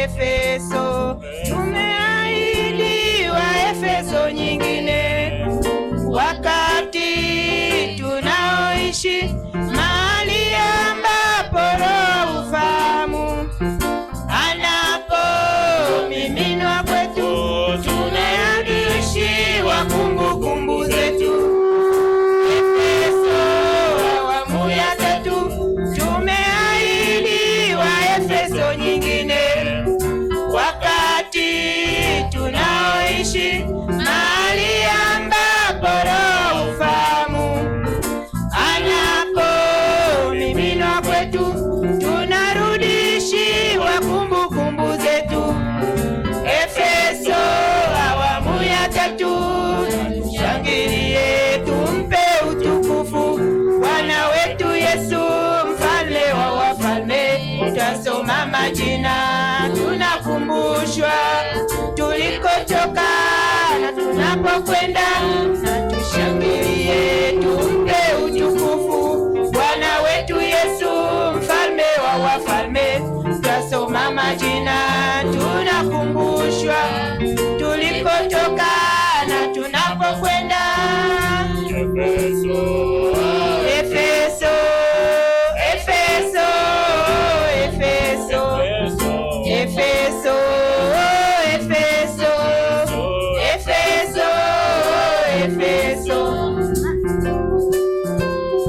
Efeso, tumeahidiwa Efeso nyingine, wakati tunaoishi mahali ambapo roho ufahamu anapomiminwa kwetu, tunayaishiwa kumbukumbu zetu. Efeso awamu ya tatu, tumeahidiwa Efeso nyingine, wakati tunaoishi mahali ambapo roho ufahamu anapomiminwa kwetu, tunarudishiwa kumbukumbu zetu. Efeso awamu ya tatu, shangilie tumpe utukufu Bwana wetu Yesu, mfalme wa wafalme. Tutasoma majina, tunakumbushwa tulikotoka na tunapokwenda, na tushangilie tumpe utukufu Bwana wetu Yesu, mfalme wa wafalme. Tutasoma majina, tunakumbushwa tulikotoka na tunapokwenda. Efeso, Efeso, Efeso, Efeso, Efeso, Efeso, Efeso, Efeso.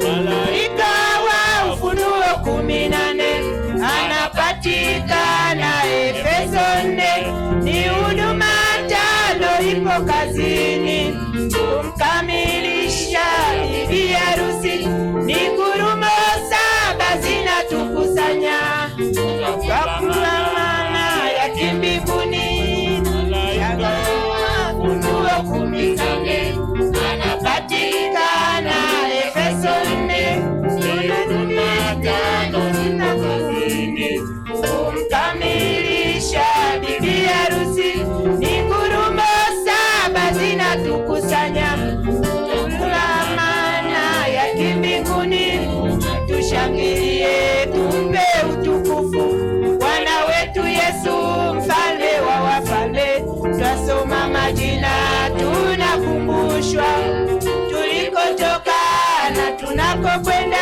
Malaika wa Ufunuo 14 anapatikana Efeso 4. Ni huduma 5 ipo kazini kumkamilisha bibi harusi. Ni ngurumo 7 zinatukusanya kwa kuamana ya kimbinguni. Ufunuo 14 anapatikana Efeso 4. Huduma 5 zinakazini kumkamilisha bibi harusi. Ni ngurumo 7 zinatukusanya kuamana ya kimbinguni. Tushangilie tumpe utukufu Bwana wetu Yesu, mfalme wa wafalme. Twasoma majina, tunakumbushwa tulikotoka na tunakokwenda.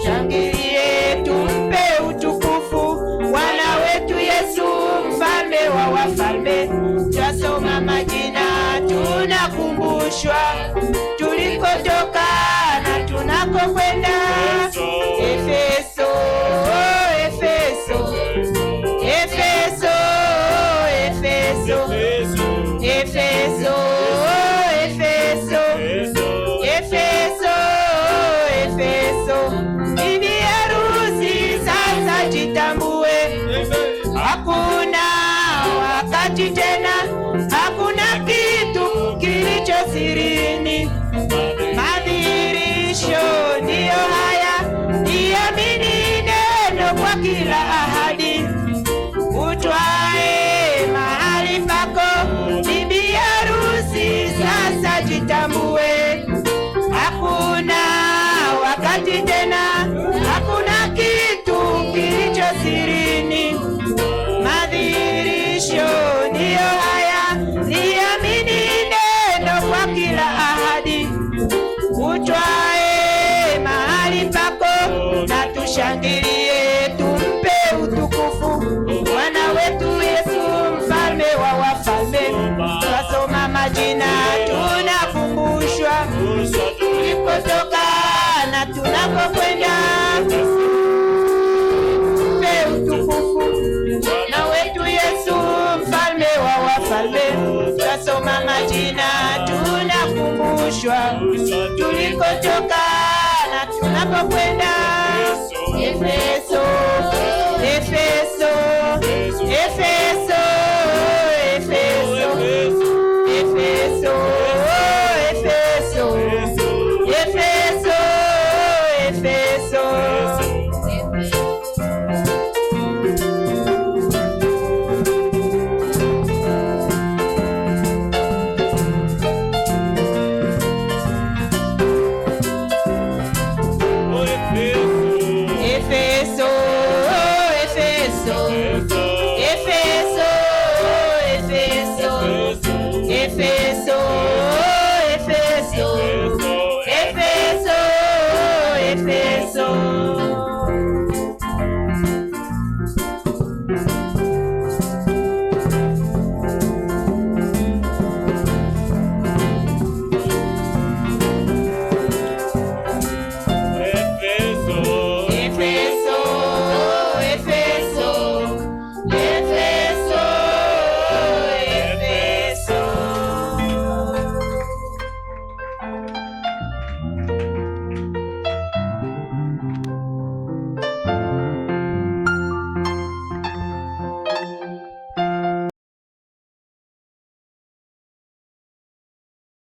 Shangilie tumpe utukufu Bwana wetu Yesu, mfalme wa wafalme. Twasoma majina, tunakumbushwa tulikotoka na tunakokwenda. Efeso, Efeso, Efeso, Efeso, Efeso, Efeso, Efeso, Efeso. Bibi harusi sasa jitambue, hakuna wakati tena, hakuna kitu kilicho sirini. Madhihirisho ndiyo haya, iamini neno kwa kila ahadi. Utwae mahali pako, bibi harusi sasa jitambue, hakuna wakati tena, hakuna kitu kilicho sirini. Madhihirisho ndiyo haya, iamini neno kwa kila ahadi. Utwae mahali pako na tushangilie tumpe utukufu Bwana wetu Yesu, mfalme wa wafalme. Twasoma majina, tunakumbushwa tulikotoka na tunapokwenda. Tumpe utukufu Bwana wetu Yesu, mfalme wa wafalme. Twasoma majina, tunakumbushwa tulikotoka na tunapokwenda. Efeso.